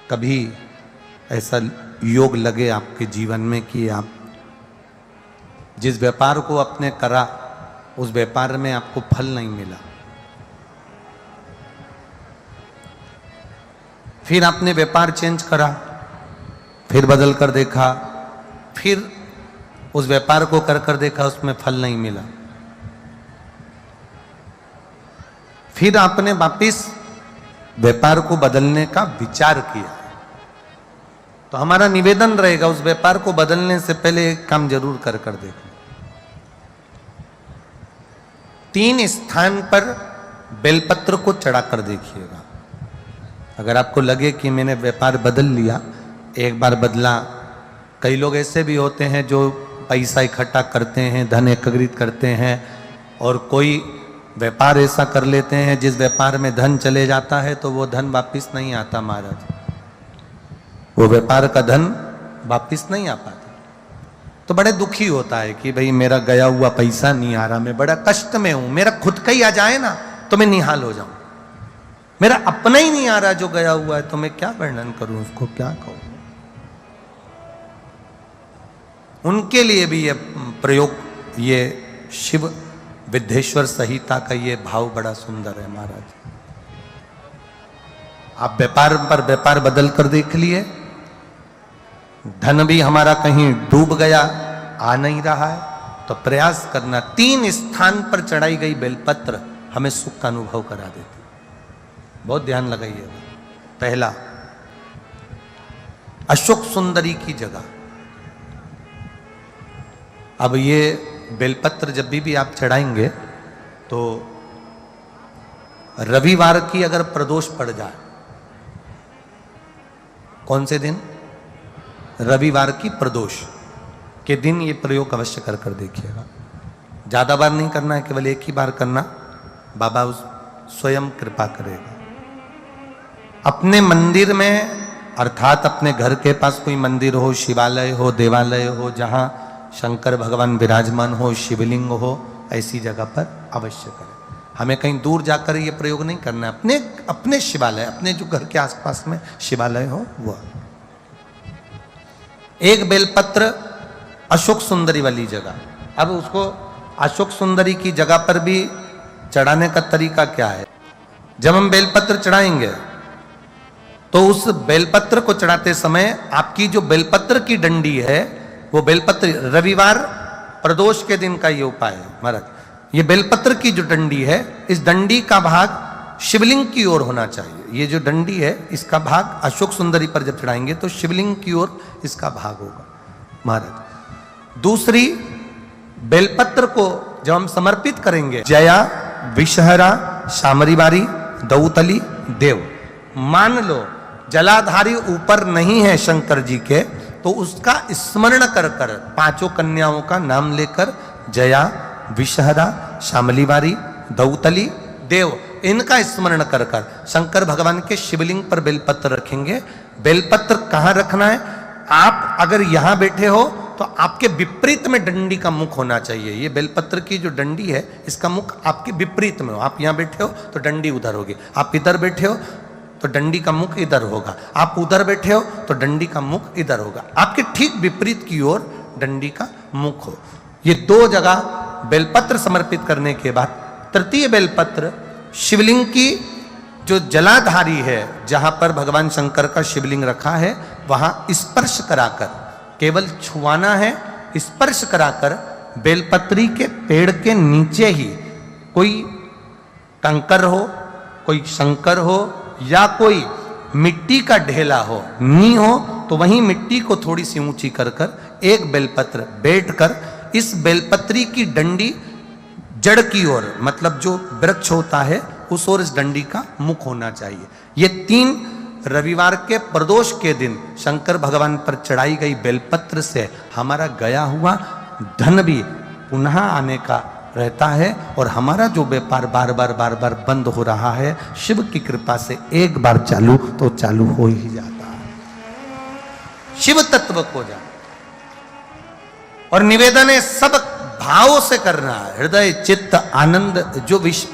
कभी ऐसा योग लगे आपके जीवन में कि आप जिस व्यापार को आपने करा उस व्यापार में आपको फल नहीं मिला, फिर आपने व्यापार चेंज करा, फिर बदल कर देखा, फिर उस व्यापार को कर देखा, उसमें फल नहीं मिला, फिर आपने वापिस व्यापार को बदलने का विचार किया, तो हमारा निवेदन रहेगा उस व्यापार को बदलने से पहले एक काम जरूर कर देखना। 3 स्थान पर बेलपत्र को चढ़ाकर देखिएगा। अगर आपको लगे कि मैंने व्यापार बदल लिया, एक बार बदला, कई लोग ऐसे भी होते हैं जो पैसा इकट्ठा करते हैं, धन एकत्रित करते हैं, और कोई व्यापार ऐसा कर लेते हैं जिस व्यापार में धन चले जाता है तो वो धन वापिस नहीं आता महाराज, वो व्यापार का धन वापिस नहीं आ पाता। तो बड़े दुखी होता है कि भाई मेरा गया हुआ पैसा नहीं आ रहा, मैं बड़ा कष्ट में हूं, मेरा खुद का ही आ जाए ना तो मैं निहाल हो जाऊं, मेरा अपना ही नहीं आ रहा जो गया हुआ है, तो मैं क्या वर्णन करूं, उसको क्या कहूं। उनके लिए भी ये प्रयोग, ये शिव विद्येश्वर संहिता का ये भाव बड़ा सुंदर है महाराज। आप व्यापार पर व्यापार बदल कर देख लिए, धन भी हमारा कहीं डूब गया, आ नहीं रहा है, तो प्रयास करना। 3 स्थान पर चढ़ाई गई बेलपत्र हमें सुख का अनुभव करा देती, बहुत ध्यान लगाइए। पहला, अशोक सुंदरी की जगह। अब ये बेलपत्र जब भी आप चढ़ाएंगे तो रविवार की अगर प्रदोष पड़ जाए, कौन से दिन? रविवार की प्रदोष के दिन ये प्रयोग अवश्य कर देखिएगा। ज्यादा बार नहीं करना है, केवल एक ही बार करना, बाबा उस स्वयं कृपा करेगा। अपने मंदिर में, अर्थात अपने घर के पास कोई मंदिर हो, शिवालय हो, देवालय हो, जहां शंकर भगवान विराजमान हो, शिवलिंग हो, ऐसी जगह पर अवश्य करें। हमें कहीं दूर जाकर ये प्रयोग नहीं करना है, अपने शिवालय, अपने जो घर के आसपास में शिवालय हो वो। एक बेलपत्र अशोक सुंदरी वाली जगह। अब उसको अशोक सुंदरी की जगह पर भी चढ़ाने का तरीका क्या है? जब हम बेलपत्र चढ़ाएंगे तो उस बेलपत्र को चढ़ाते समय आपकी जो बेलपत्र की डंडी है, वो बेलपत्र, रविवार प्रदोष के दिन का ये उपाय है महाराज। ये बेलपत्र की जो डंडी है, इस डंडी का भाग शिवलिंग की ओर होना चाहिए। ये जो डंडी है, इसका भाग अशोक सुंदरी पर जब चढ़ाएंगे तो शिवलिंग की ओर इसका भाग होगा महाराज। दूसरी, बेलपत्र को जब हम समर्पित करेंगे, जया, विषहरा, शामरीवारी, दौतली, देव। मान लो जलाधारी ऊपर नहीं है शंकर जी के, तो उसका स्मरण कर 5 कन्याओं का नाम लेकर, जया, विषहरा, शामलीवारी, दौतली, देव, इनका स्मरण कर शंकर भगवान के शिवलिंग पर बेलपत्र रखेंगे। बेलपत्र कहां रखना है? आप अगर यहां बैठे हो तो आपके विपरीत में डंडी का मुख होना चाहिए। ये बेलपत्र की जो डंडी है, इसका मुख आपके विपरीत में हो। आप यहां बैठे हो तो डंडी उधर होगी, आप इधर बैठे हो तो डंडी का मुख इधर होगा, आप उधर बैठे हो तो डंडी का मुख इधर होगा। आपके ठीक विपरीत की ओर डंडी का मुख हो। ये 2 जगह बेलपत्र समर्पित करने के बाद, तृतीय बेलपत्र शिवलिंग की जो जलाधारी है, जहां पर भगवान शंकर का शिवलिंग रखा है, वहां स्पर्श कराकर, केवल छुआना है, स्पर्श कराकर बेलपत्री के पेड़ के नीचे ही कोई कंकर हो, कोई शंकर हो, या कोई मिट्टी का ढेला हो, नी हो, तो वहीं मिट्टी को थोड़ी सी ऊंची कर एक बेलपत्र बैठकर इस बेलपत्री की डंडी जड़ की ओर, मतलब जो वृक्ष होता है उस ओर इस डंडी का मुख होना चाहिए। ये 3 रविवार के प्रदोष के दिन शंकर भगवान पर चढ़ाई गई बेलपत्र से हमारा गया हुआ धन भी पुनः आने का रहता है, और हमारा जो व्यापार बार बार बंद हो रहा है, शिव की कृपा से एक बार चालू तो चालू हो ही जाता है। शिव तत्व को जान, और निवेदन है सब भाव से करना है, हृदय चित्त आनंद जो विश्व